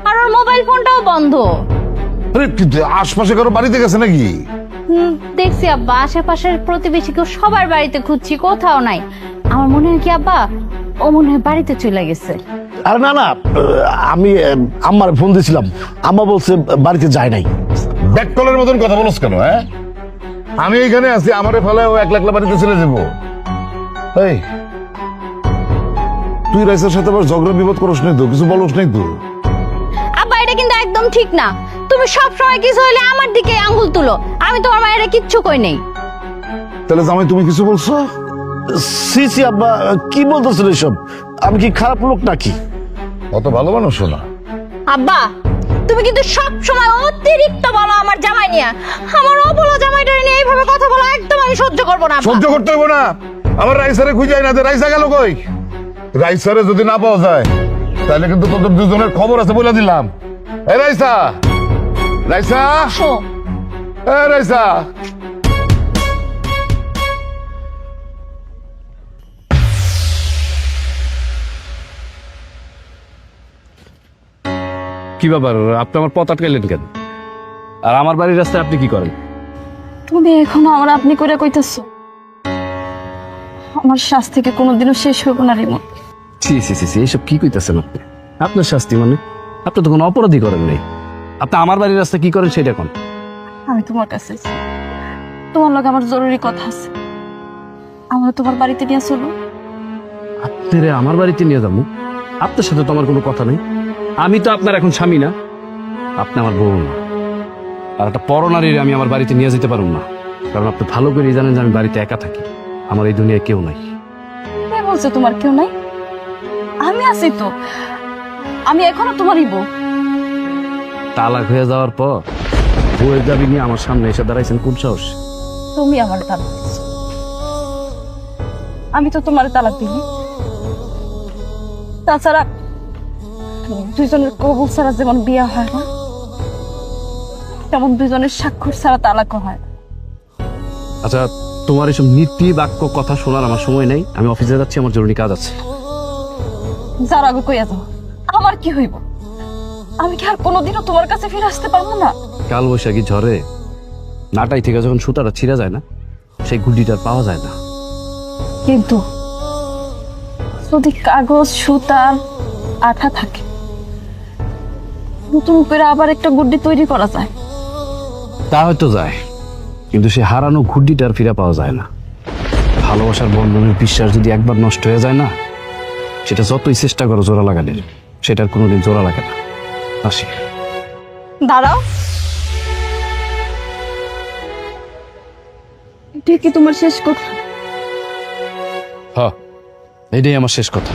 Speaker 3: আর ওর মোবাইল ফোনটাও বন্ধ।
Speaker 8: আরে আশপাশে কারো বাড়িতে গেছে নাকি?
Speaker 3: দেখছি আব্বা, আশেপাশের প্রতিবেশী কেউ সবার বাড়িতে খুঁজছি, কোথাও নাই। আমার মনে হয় কি আব্বা, ও মনে হয় বাড়িতে চলে গেছে।
Speaker 1: আর না না আমি আম্মার ফোন দিয়েছিলাম, আম্মা বলছে বাড়িতে যায় নাই।
Speaker 8: ব্যাককলের মতন কথা বলছ কেন? হ্যাঁ আমি এইখানে আছি, আমারে ফেলে ও একলা একলা বাড়িতে চলে যাবো? এই তুই রাইসার সাথে আবার ঝগড়া বিপদ করস নাই তো? কিছু বলস নাই তো?
Speaker 3: আব্বা এটা কিন্তু একদম ঠিক না, তুমি সব সময় কিছু হইলে আমার দিকে আঙ্গুল তুলো। আমি তোমার মায়ের কিচ্ছু কই নাই।
Speaker 8: তাহলে জামাই তুমি কিছু বলছো?
Speaker 1: সি সি আব্বা কি বলতেছেন এসব? আমি কি খারাপ লোক নাকি?
Speaker 8: অত ভালো মানুষ না।
Speaker 3: আব্বা তুমি কিন্তু সব সময় অতিরিক্ত বলো আমার জামাই নিয়ে। আমার অবলা জামাইটা নিয়ে এইভাবে কথা বলা একদম আমি সহ্য করবো না।
Speaker 8: সহ্য করতে হইব না। আমার রাইসারে খুঁজাই না, রাইসা গেল কই? রাইসারে যদি না পাওয়া যায় তাহলে কিন্তু তোদের দুজনের খবর আছে বলে দিলাম। এ রাইসা, রাইসা, এ রাইসা।
Speaker 6: কি ব্যাপার, আপনি আমার পথ আটকাইলেন কেন? আর আমার বাড়ির রাস্তায় আপনি কি করেন?
Speaker 2: তুমি এখনো আমার আপনি করে কইতেছো? আমার শ্বাস থেকে কোনোদিনও শেষ হইব না রিমন।
Speaker 6: ছি ছি ছি ছি, এইসব কি কইতেছেন আপনি? আপনার শাস্তি মানে? আপনি তো কোনো অপরাধী করেন নাই। আপনি আমার বাড়ির রাস্তায় কি করেন সেটা কোন?
Speaker 2: আমি তোমার কাছে আছি। তোমার লগে আমার জরুরি কথা আছে, আমরা তোমার বাড়িতে নিয়ে চলো।
Speaker 6: আপনারে আমার বাড়িতে নিয়ে যাবো? আপনার সাথে তো আমার কোনো কথা নেই। আমি তো আপনার এখন স্বামী না, আপনি আমার বউ না। আর একটা পরনারীর আমি আমার বাড়িতে নিয়ে যেতে পারুম না, কারণ আপনি ভালো করেই জানেন যে আমি বাড়িতে একা থাকি, আমার এই দুনিয়ায় কেউ নাই।
Speaker 2: কে বলছে তোমার কেউ নাই? আমি আছি তো, আমি এখনো তোমারই বউ।
Speaker 6: তালাক হয়ে যাওয়ার পর বউয়ের দাবি নিয়ে আমার সামনে এসে দাঁড়াইছেন কোন সাহস?
Speaker 2: তুমি আমার তালাক দিছো, আমি তো তোমার তালাক দিই। তাছাড়া দুইজনের কবুল ছাড়া যেমন বিয়ে হয় না, তেমন দুইজনের স্বাক্ষর ছাড়া তালাকও হয়।
Speaker 6: আচ্ছা, তোমার এসব নীতি বাক্য কথা শোনার আমার সময় নেই, আমি অফিসে যাচ্ছি, আমার জরুরি কাজ আছে।
Speaker 2: যার আগে কইয়া যাও, আমার কি হইব? আমি কি আর কোনোদিনও তোমার কাছে ফিরে আসতে পারবো না?
Speaker 6: কাল বৈশাখী ঝড়ে নাটাই থেকে যখন সুতাটা ছিঁড়া যায় না, সেই গুডিটার পাওয়া যায় না।
Speaker 2: কিন্তু যদি কাগজ সুতার আঠা থাকে, নতুন করে আবার একটা গুড্ডি তৈরি করা যায়।
Speaker 6: তা হয়তো যায়, কিন্তু সে হারানো ঘুড্ডিটা আর ফিরে পাওয়া যায় না। ভালোবাসার বন্ধনের বিশ্বাস যদি একবার নষ্ট হয়ে যায় না, সেটা যতই চেষ্টা করো জোড়া লাগানোর, সেটার কোনোদিন জোড়া লাগে না। আসি।
Speaker 2: দাঁড়াও, এটা কি তোমার শেষ কথা?
Speaker 6: হ্যাঁ, এটাই আমার শেষ কথা।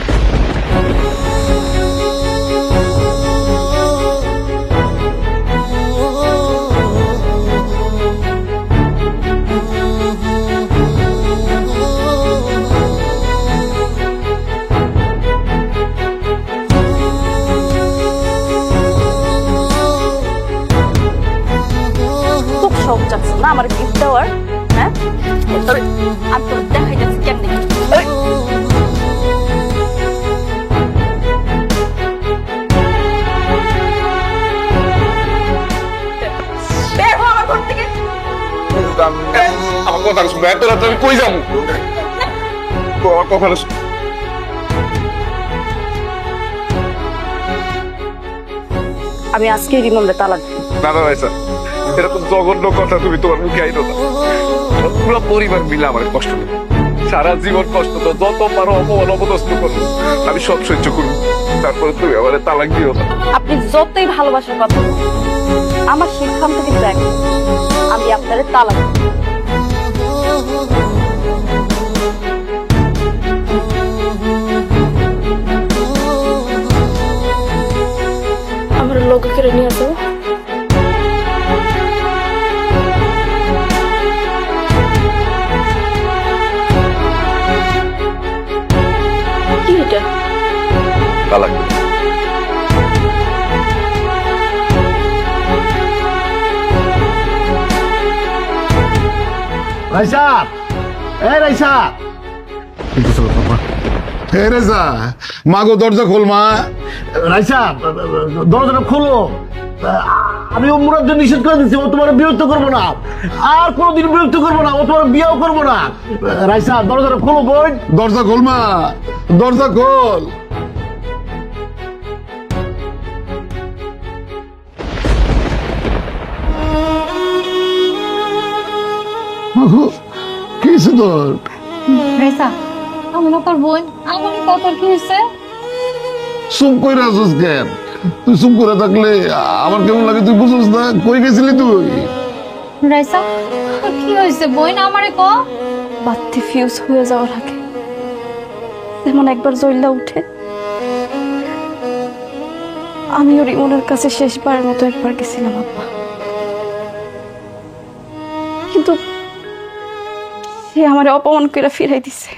Speaker 2: শখ যাচ্ছে না আমার গিফট দেওয়ার? হ্যাঁ, আমি তোর দেখাই যাচ্ছি কেমনি। বের হ আমার ঘর থেকে।
Speaker 8: আমার কথা শুনবে, এত রাত্রে আমি কই যাবো? আমার কথা
Speaker 2: আমি আজকেই রিমনরে তালাক দিই।
Speaker 8: না না ভাই স্যার, এরকম জঘন্য কথা তুমি তোমার মুখে আইনো না। আমার পুরো পরিবার মিলে আমার কষ্ট নেই, সারা জীবন কষ্ট তো, যত পারো অপমান অপদস্থ করো, আমি সব সহ্য করবো, তারপরে তুমি আমার তালাক দিও না।
Speaker 2: আপনি যতই ভালোবাসার কথা বলুন, আমার সিদ্ধান্ত কিন্তু এক, আমি আপনারে তালাক দিব। আমার লোকে কেড়ে নিয়ে আসো। কি এটা?
Speaker 8: তালাক দিও।
Speaker 1: রাইসা, রাইসা,
Speaker 8: হে রে যা, মাগো দরজা খোল মা।
Speaker 1: রাইসা, দরজাটা খোলো। আমি ও মুরাদ নিষেধ করে দিচ্ছি, ও তোমার বিরক্ত করবো না, আর কোনোদিন বিরক্ত করবো না, ও তোমার বিয়েও করবো না। রাইসা, দরজাটা খোলো বোন।
Speaker 8: দরজা খোল মা, দরজা খোল। কি হয়েছে তোর?
Speaker 3: রেসা, আমি না তোর বোন, আমার কত কি হয়েছে?
Speaker 8: চুপ করে আসিস কেন? তুই চুপ করে থাকলে আমার কেমন লাগে তুই বুঝছিস না? কই গেছিলি তুই?
Speaker 3: রেসা, তোর কি হয়েছে বোন, আমারে ক।
Speaker 2: বাতি ফিউজ হয়ে যাওয়ার আগে যেমন একবার জ্বললা উঠে, আমিও রিমনের কাছে শেষবারের মতো একবার গেছিলাম আব্বা, কিন্তু সে আমারে অপমান করে ফিরাই দিছে।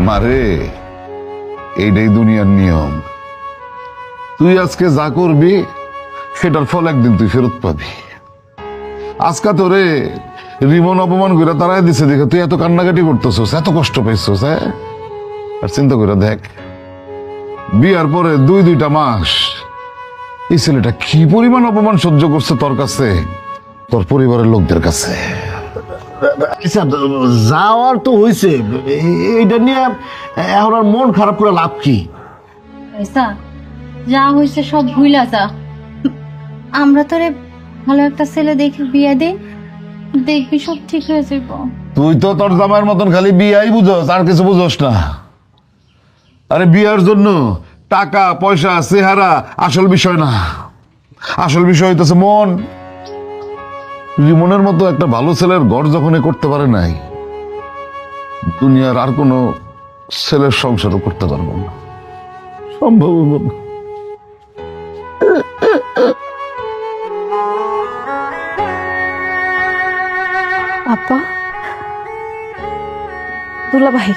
Speaker 8: মারে, এইটাই দুনিয়ার নিয়ম। তুই আজকে যা করবি সেটার ফল একদিন তুই ফেরত পাবি। আজকা তোরে রিমন অপমান করে তারাই দিছে দেখে তুই এত কান্নাকাটি করতেছস, এত কষ্ট পাইছস। হ্যাঁ, আর চিন্তা করে দেখ, বিয়ার পরে দুইটা মাস এই ছেলেটা কি পরিমাণ অপমান সহ্য করছে তোর কাছে, তোর পরিবারের লোকদের কাছে।
Speaker 1: আচ্ছা, যাওয়ার তো হয়েছে, এইটা নিয়ে এখন আর মন খারাপ করে লাভ কি?
Speaker 3: রেসা, যা হয়েছে সব ভুইলা যা। আমরা তোরে ভালো একটা ছেলে দেখে বিয়ে দে, দেখবি সব ঠিক হয়ে যাব।
Speaker 8: তুই তো তোর জামাইয়ের মতন খালি বিয়াই বুঝোস, আর কিছু বুঝোস না। আরে বিয়ার জন্য টাকা পয়সা চেহারা আসল বিষয় না, আসল বিষয় হইতেছে মন। রিমনের মতো একটা ভালো ছেলের ঘর যখন করতে পারে নাই, দুনিয়ার আর কোনো ছেলের সংসারও করতে পারবো না, সম্ভব হবো না।
Speaker 2: আব্বা, দুলা ভাই,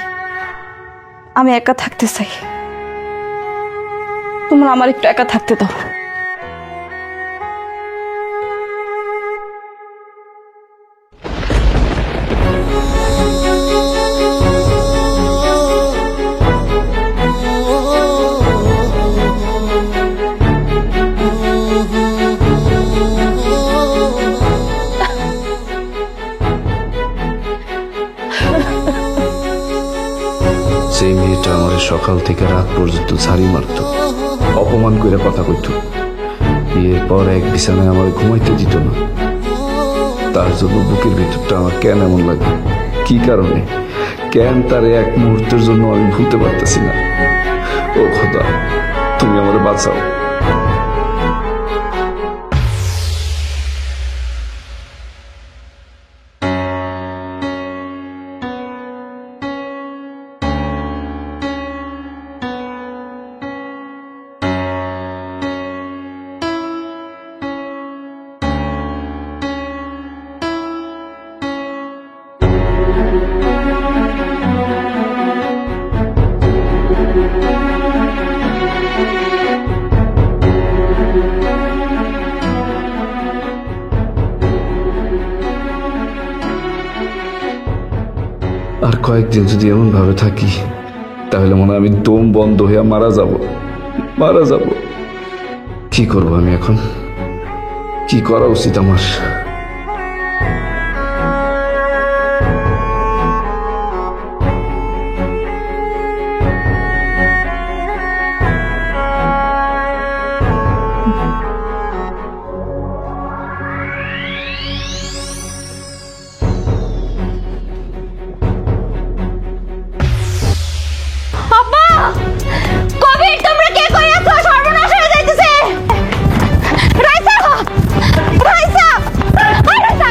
Speaker 2: আমি একা থাকতে চাই, তোমরা আমার একটু একা থাকতে দাও।
Speaker 6: সেই মেয়েটা আমার সকাল থেকে রাত পর্যন্ত ঝাড়ি মারত, অপমান করে কথা কইত, বিয়ের পর এক বিছানায় আমার ঘুমাইতে দিত না। তার জন্য বুকের ভিতরটা আমার কেন এমন লাগে, কি কারণে, কেন তার এক মুহূর্তের জন্য আমি ভুলতে পারতেছি না। ও খোদা, তুমি আমার বাঁচাও। আর কয়েকদিন যদি এমন ভাবে থাকি তাহলে মনে হয় আমি দম বন্ধ হয়ে মারা যাব। কি করব আমি এখন? কি করা উচিত আমার?
Speaker 2: আব্বা কবির তোমরা কে কই আছো? সর্বনাশ হয়ে যাইতেছে। রাইসা রাইসা আই রাইসা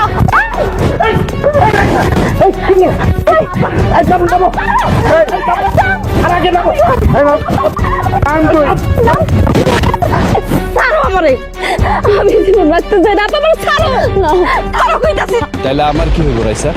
Speaker 2: ছাড়ো আমারে, আমি জীবন বাঁচতে চাই না। আপা আমারে ছাড়ো না, ছাড়ো কইতাছি।
Speaker 6: তাহলে আমার কি হইব রাইসা?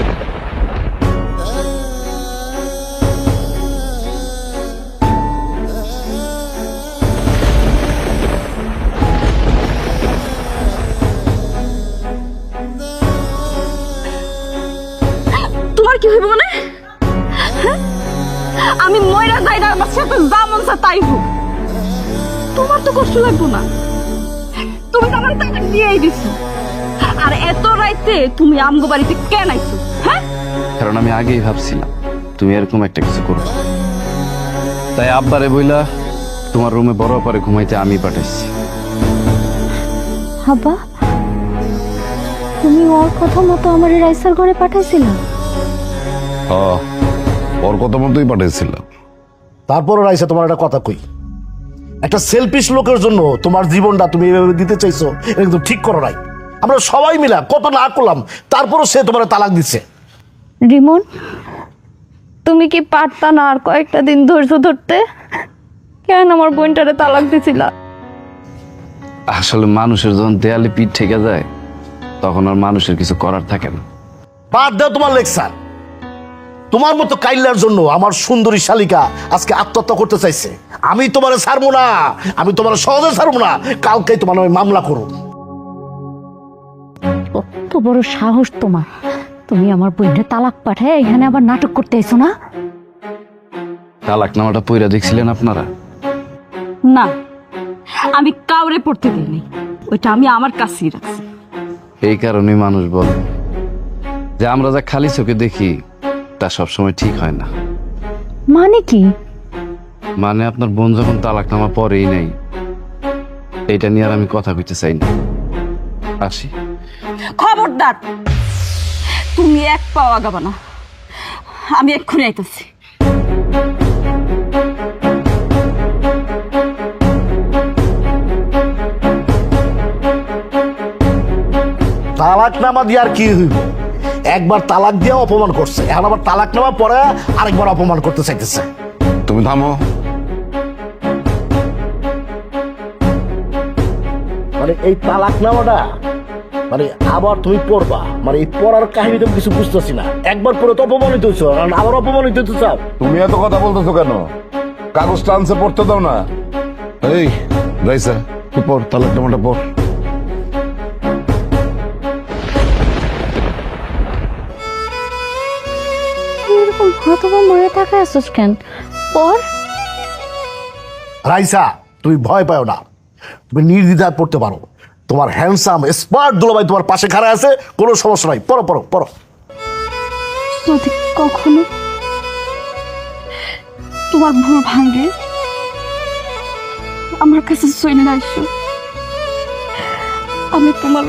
Speaker 2: তোমার কি হইব মানে? হ্যাঁ? আমি ময়রা যাই না, আমার সাথে যা মন চায় তাই হোক। তোমার তো কষ্ট লাগবো না, তুমি তো আমার তালাক দিয়েই দিছো। আর এত রাইতে তুমি আমগো বাড়িতে কেন আইছো? হ্যাঁ,
Speaker 6: কারণ আমি আগেই ভাবছিলাম তুমি এরকম একটা কিছু করবে, তাই আব্বারে বইলা তোমার রুমে বড় পারে ঘুমাইতে আমি পাঠাইছি।
Speaker 3: হাবা, তুমি ওর কথা মতো আমার রাইসার ঘরে পাঠাইছিলা?
Speaker 8: ওর কথা মতোই পাঠিয়েছিলাম।
Speaker 1: তারপরও রাইসা তোমার একটা কথা কই, একটা সেলফিশ লোকের জন্য তোমার জীবনটা তুমি এভাবে দিতে চাইছো, এটা কিন্তু ঠিক করো নাই। আমরা সবাই মিলা কত না করলাম, তারপরও সে তোমার তালাক দিচ্ছে।
Speaker 2: রিমন, তুমি কি পারতা না আর কয়েকটা দিন ধৈর্য ধরতে? কেন আমার বোনটারে তালাক দিছিলা?
Speaker 6: আসলে মানুষের যখন দেয়ালে পিঠ ঠেকে যায় তখন আর মানুষের কিছু করার থাকে না।
Speaker 1: বাদ দাও তোমার লেকচার। তোমার মতো কাইল্লার জন্য আমার সুন্দরী শালিকা আজকে আত্মহত্যা করতে চাইছে। আমি তোমার ছাড়বো না, আমি তোমার সহজে ছাড়বো না। কালকেই তোমার আমি মামলা করো।
Speaker 3: কত বড় সাহস তোমার! তুমি আমার বোনটা তালাক পাঠায় এখানে আবার নাটক করতে এসো না?
Speaker 6: তালাকনামাটা পইরা দেখছিলেন আপনারা?
Speaker 2: না, আমি কাউরে পড়তে দিইনি, ওইটা আমি আমার কাছেই রাখছি।
Speaker 6: এই কারণে মানুষ বলে যে আমরা যা খালি চোখে দেখি তা সবসময় ঠিক হয় না।
Speaker 3: মানে কি?
Speaker 6: মানে আপনার বোন যখন তালাকনামা পরেই নাই, এইটা নিয়ে আর আমি কথা কইতে চাই না। আসি।
Speaker 2: খবরদার, তুমি এক পাও আগাবা না, আমি এক্ষুনি আইতেছি।
Speaker 1: তালাকনামা দিয়ে আর কি হইব? একবার তালাক দিয়ে অপমান করছে, এখন আবার তালাকনামা পরে আরেকবার অপমান করতে চাইতেছে।
Speaker 8: তুমি থামো।
Speaker 1: মানে এই তালাকনামাটা মানে আবার তুমি পড়বা, মানে এই পড়ার কাহিনী তুমি কিছু বুঝতেছি না। একবার পড়ে তো অপমানিত হইছো, আর আবার অপমানিত হতে চাও।
Speaker 8: তুমি এত কথা বলতেছো কেন? কাগজটা আনছে, পড়তে দাও না। এই রাইসা, তুই পড়, তালাকনামাটা পড়।
Speaker 3: এরকম হতবা মরে থাকা আসছিস কেন? পর
Speaker 1: রাইসা, তুমি ভয় পাও না, তুমি নির্দ্বিধায় পড়তে পারো। তোমার হ্যান্ডসাম স্মার্ট দুলাভাই তোমার পাশে খাড়া আছে, কোনো সমস্যা নাই। পড়ো পড়ো পড়ো।
Speaker 2: যদি কখনো তোমার ভুল ভাঙে আমার কাছে চলে আসো, আমি তোমার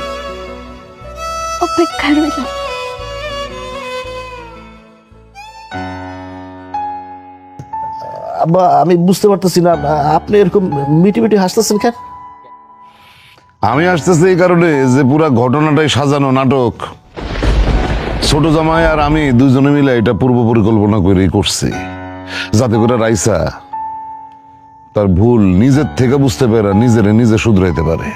Speaker 2: অপেক্ষায় রইলাম।
Speaker 1: আব্বা, আমি বুঝতে পারতেছি না আপনি এরকম মিটি মিটি হাসতেছেন কেন?
Speaker 8: আমি আসতেছি এই কারণে যে পুরা ঘটনাটাই সাজানো নাটক। ছোট জামাই আর আমি দুজনে মিলে এটা পূর্ব পরিকল্পনা করে করছি, যাতে করে রাইসা তার ভুল নিজের থেকে বুঝতে পারে, নিজে শুধরাইতে পারে।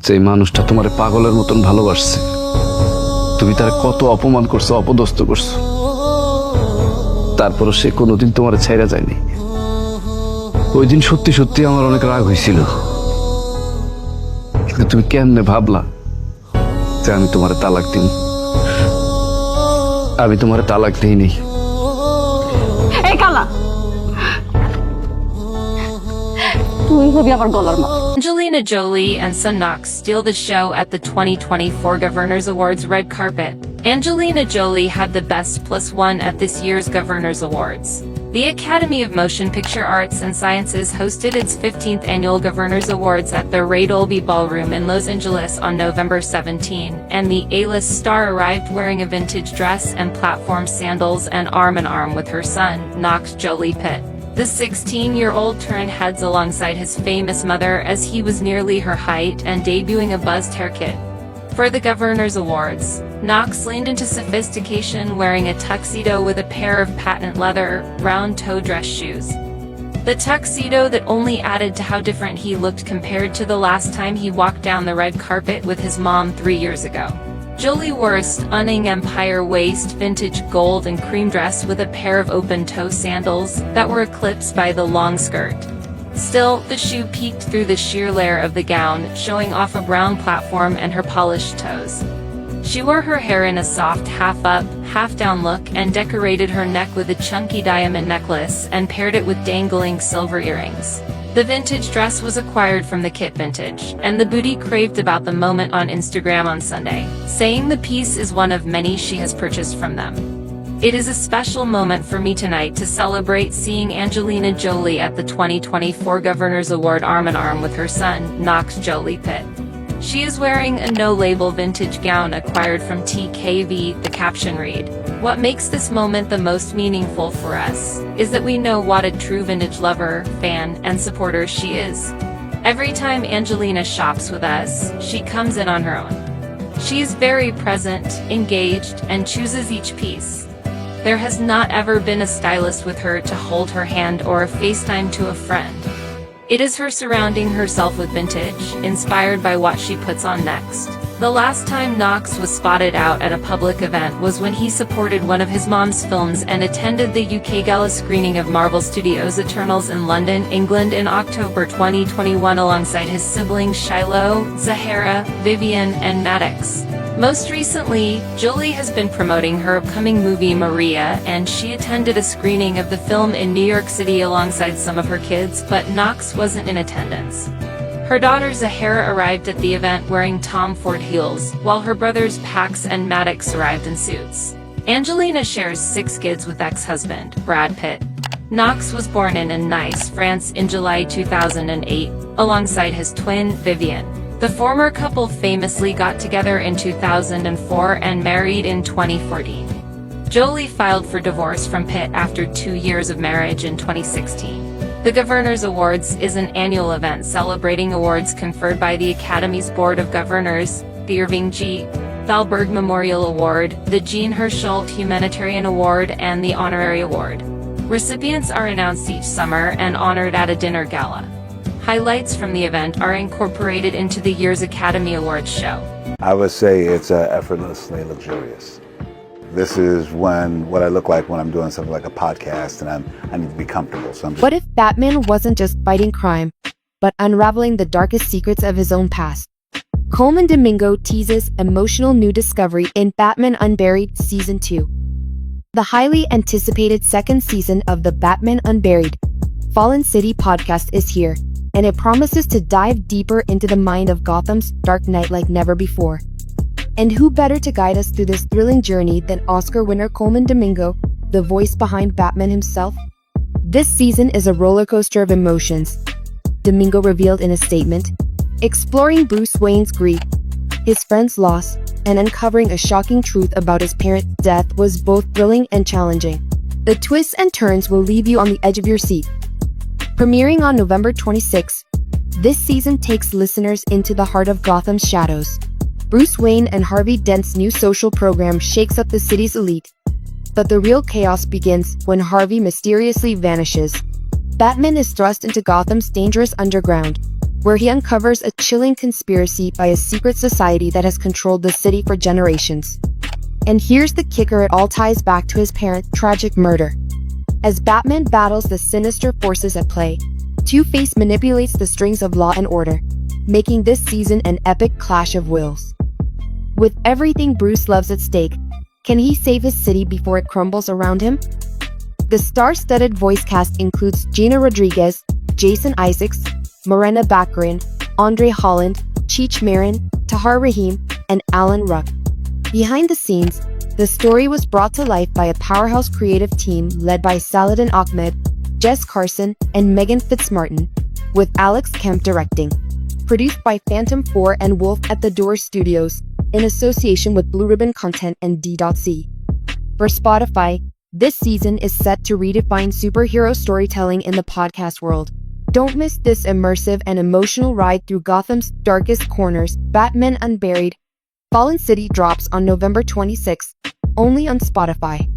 Speaker 6: যে মানুষটা তোমার পাগলের মতন ভালোবাসছে, তুমি তার কত অপমান করছো, অপদস্থ করছো, তারপরও সে কোনোদিন তোমার ছাইরা যায়নি। ওই দিন সত্যি সত্যি আমার অনেক রাগ হয়েছিল, কিন্তু তুমি কেমনে ভাবলা যে আমি তোমার তালাক দিন? আমি তোমার তালাক দিইনি।
Speaker 2: এই কালা, তুই হবি আমার গলার মালা।
Speaker 10: Angelina Jolie and son Knox steal the show at the 2024 Governors Awards red carpet. Angelina Jolie had the Best Plus One at this year's Governors Awards. The Academy of Motion Picture Arts and Sciences hosted its 15th annual Governors Awards at the Ray Dolby Ballroom in Los Angeles on November 17, and the A-list star arrived wearing a vintage dress and platform sandals and arm with her son, Knox Jolie Pitt. The 16-year-old turned heads alongside his famous mother as he was nearly her height and debuting a buzzed haircut. For the Governors Awards, Knox leaned into sophistication wearing a tuxedo with a pair of patent leather, round-toe dress shoes. The tuxedo that only added to how different he looked compared to the last time he walked down the red carpet with his mom 3 years ago. Jolie wore a stunning empire waist vintage gold and cream dress with a pair of open-toe sandals that were eclipsed by the long skirt. Still, the shoe peeked through the sheer layer of the gown, showing off a brown platform and her polished toes. She wore her hair in a soft half-up, half-down look and decorated her neck with a chunky diamond necklace and paired it with dangling silver earrings. The vintage dress was acquired from the Kit Vintage, and the booty craved about the moment on Instagram on Sunday, saying the piece is one of many she has purchased from them. It is a special moment for me tonight to celebrate seeing Angelina Jolie at the 2024 Governors Award arm in arm with her son, Knox Jolie Pitt. She is wearing a no-label vintage gown acquired from TKV. The caption read, "What makes this moment the most meaningful for us is that we know what a true vintage lover, fan, and supporter she is. Every time Angelina shops with us, she comes in on her own. She is very present, engaged, and chooses each piece. There has not ever been a stylist with her to hold her hand or a FaceTime to a friend. It is her surrounding herself with vintage, inspired by what she puts on next." The last time Knox was spotted out at a public event was when he supported one of his mom's films and attended the UK gala screening of Marvel Studios' Eternals in London, England in October 2021 alongside his siblings Shiloh, Zahara, Vivian, and Maddox. Most recently, Jolie has been promoting her upcoming movie Maria, and she attended a screening of the film in New York City alongside some of her kids, but Knox wasn't in attendance. Her daughter Zahara arrived at the event wearing Tom Ford heels, while her brothers Pax and Maddox arrived in suits. Angelina shares 6 kids with ex-husband, Brad Pitt. Knox was born in Nice, France in July 2008, alongside his twin, Vivian. The former couple famously got together in 2004 and married in 2014. Jolie filed for divorce from Pitt after 2 years of marriage in 2016. The Governors Awards is an annual event celebrating awards conferred by the Academy's Board of Governors, the Irving G. Thalberg Memorial Award, the Jean Hersholt Humanitarian Award, and the Honorary Award. Recipients are announced each summer and honored at a dinner gala. Highlights from the event are incorporated into the year's Academy Awards show.
Speaker 11: I would say it's effortlessly luxurious. This is what I look like when I'm doing something like a podcast and I need to be comfortable. So I'm just...
Speaker 12: What if Batman wasn't just fighting crime, but unraveling the darkest secrets of his own past? Coleman Domingo teases emotional new discovery in Batman Unburied Season 2. The highly anticipated second season of the Batman Unburied Fallen City podcast is here, and it promises to dive deeper into the mind of Gotham's Dark Knight like never before. And who better to guide us through this thrilling journey than Oscar winner Coleman Domingo, the voice behind Batman himself? This season is a roller coaster of emotions, Domingo revealed in a statement, exploring Bruce Wayne's grief, his friend's loss, and uncovering a shocking truth about his parents' death was both thrilling and challenging. The twists and turns will leave you on the edge of your seat. Premiering on November 26, this season takes listeners into the heart of Gotham's shadows. Bruce Wayne and Harvey Dent's new social program shakes up the city's elite, but the real chaos begins when Harvey mysteriously vanishes. Batman is thrust into Gotham's dangerous underground, where he uncovers a chilling conspiracy by a secret society that has controlled the city for generations. And here's the kicker, it all ties back to his parents' tragic murder. As Batman battles the sinister forces at play, Two-Face manipulates the strings of law and order, making this season an epic clash of wills. With everything Bruce loves at stake, Can he save his city before it crumbles around him? The star-studded voice cast includes Gina Rodriguez, Jason Isaacs, Morena Baccarin, Andre Holland, Cheech Marin, Tahar Rahim, and Alan Ruck. Behind the scenes, the story was brought to life by a powerhouse creative team led by Saladin Ahmed, Jess Carson, and Megan Fitzmartin, with Alex Kemp directing. Produced by Phantom 4 and Wolf at the Door Studios, in association with Blue Ribbon Content and D.C. For Spotify, this season is set to redefine superhero storytelling in the podcast world. Don't miss this immersive and emotional ride through Gotham's darkest corners. Batman Unburied. Fallen City drops on November 26th, only on Spotify.